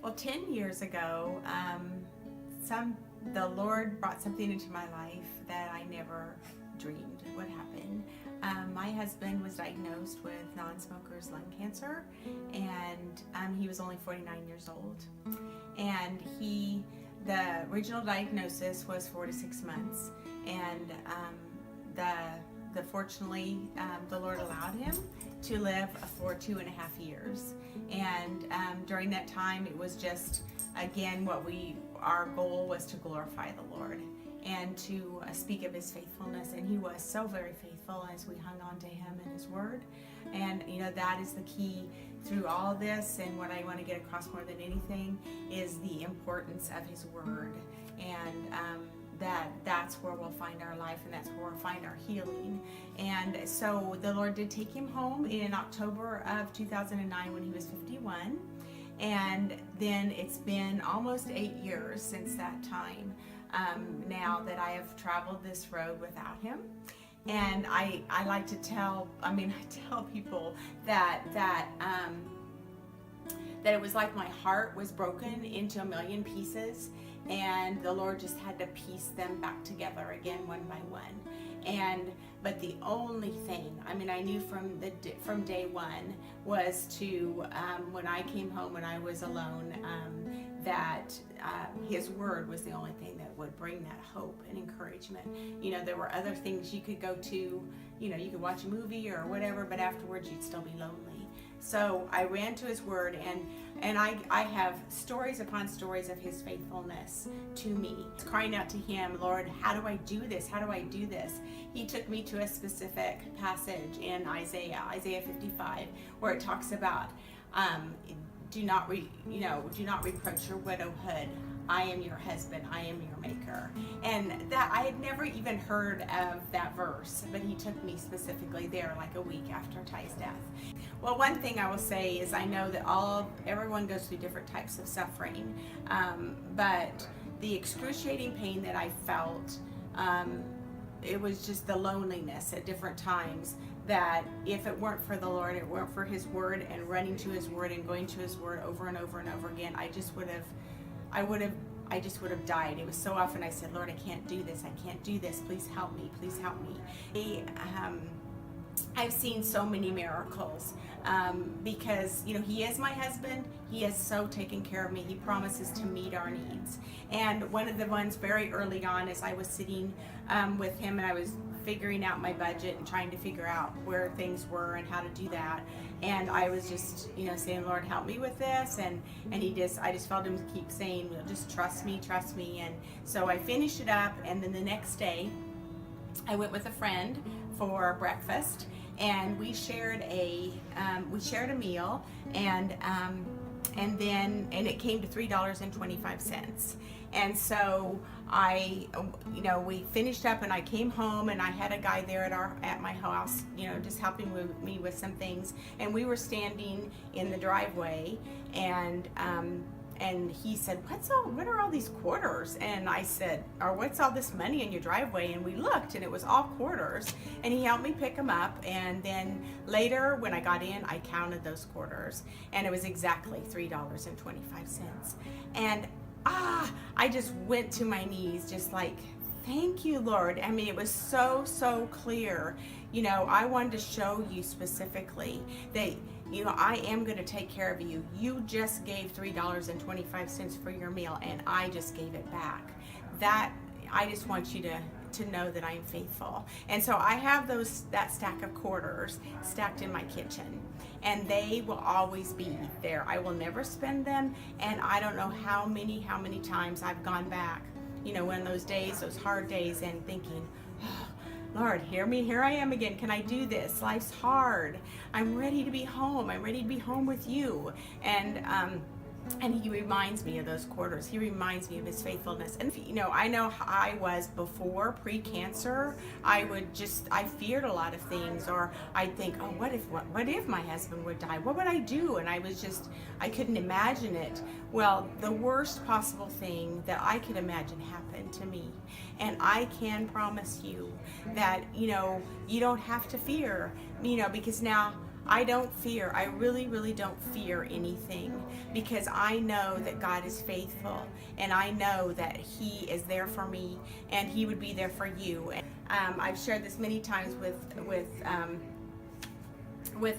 Well, 10 years ago, the Lord brought something into my life that I never dreamed would happen. My husband was diagnosed with non-smoker's lung cancer, and he was only 49 years old. And the original diagnosis was 4 to 6 months, and fortunately, the Lord allowed him to live for 2.5 years. And during that time, it was just, again, our goal was to glorify the Lord and to speak of his faithfulness. And he was so very faithful as we hung on to him and his word. And that is the key through all of this. And what I want to get across more than anything is the importance of his word. And that's where we'll find our life, and that's where we'll find our healing. And so the Lord did take him home in October of 2009 when he was 51. And then it's been almost 8 years since that time now that I have traveled this road without him. And I like to tell people that it was like my heart was broken into a million pieces, and the Lord just had to piece them back together again one by one. But the only thing, I knew from day one was to, when I came home, when I was alone, that his word was the only thing that would bring that hope and encouragement. There were other things you could go to, you could watch a movie or whatever, but afterwards you'd still be lonely. So I ran to his word, and I have stories upon stories of his faithfulness to me. Crying out to him, Lord, how do I do this? How do I do this? He took me to a specific passage in Isaiah 55, where it talks about, do not reproach your widowhood. I am your husband, I am your maker. And that I had never even heard of that verse, but he took me specifically there like a week after Ty's death. Well, one thing I will say is I know that everyone goes through different types of suffering, but the excruciating pain that I felt, it was just the loneliness at different times, that if it weren't for the Lord, it weren't for his word and running to his word and going to his word over and over and over again, I just would have died. It was so often I said, Lord, I can't do this. I can't do this. Please help me. Please help me. I've seen so many miracles because, he is my husband. He has so taken care of me. He promises to meet our needs. And one of the ones very early on, as I was sitting with him and I was figuring out my budget and trying to figure out where things were and how to do that. And I was just, saying, Lord, help me with this. And I just felt him keep saying, just trust me. And so I finished it up. And then the next day I went with a friend for breakfast, and we shared a meal, and it came to $3.25. And so we finished up, and I came home, and I had a guy there at my house, just helping me with some things. And we were standing in the driveway, and he said, what are all these quarters? And I said, or what's all this money in your driveway? And we looked, and it was all quarters. And he helped me pick them up. And then later, when I got in, I counted those quarters, and it was exactly $3.25. And I just went to my knees, just like, thank you, Lord. It was so clear. I wanted to show you specifically that, I am going to take care of you. You just gave $3.25 for your meal, and I just gave it back. That, I just want you to know that I am faithful. And so I have that stack of quarters stacked in my kitchen, and they will always be there. I will never spend them, and I don't know how many times I've gone back, one of those days, those hard days, and thinking, oh, Lord, here I am again. Can I do this? Life's hard. I'm ready to be home. I'm ready to be home with you. And he reminds me of those quarters. He reminds me of his faithfulness. And I know how I was before, pre-cancer. I feared a lot of things, or I'd think, oh, what if my husband would die? What would I do? And I couldn't imagine it. Well, the worst possible thing that I could imagine happened to me. And I can promise you that, you don't have to fear, because now I don't fear. I really, really don't fear anything, because I know that God is faithful, and I know that He is there for me, and He would be there for you. And, I've shared this many times with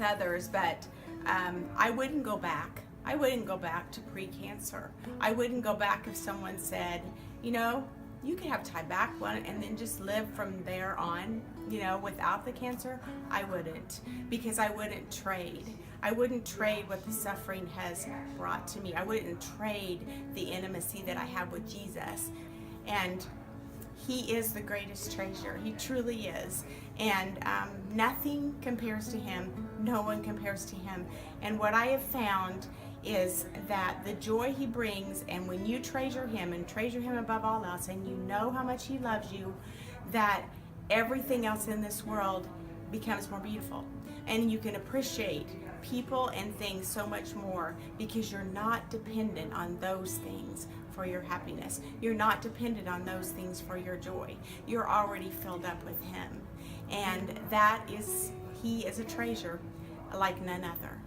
others, but I wouldn't go back. I wouldn't go back to pre-cancer. I wouldn't go back if someone said, you know, you could have back one and then just live from there on, you know, without the cancer. I wouldn't, because I wouldn't trade. I wouldn't trade what the suffering has brought to me. I wouldn't trade the intimacy that I have with Jesus. And He is the greatest treasure. He truly is. And nothing compares to Him. No one compares to Him. And what I have found is that the joy He brings, and when you treasure Him and treasure Him above all else, and you know how much He loves you, that everything else in this world becomes more beautiful. And you can appreciate people and things so much more, because you're not dependent on those things for your happiness. You're not dependent on those things for your joy. You're already filled up with Him. And that is, He is a treasure like none other.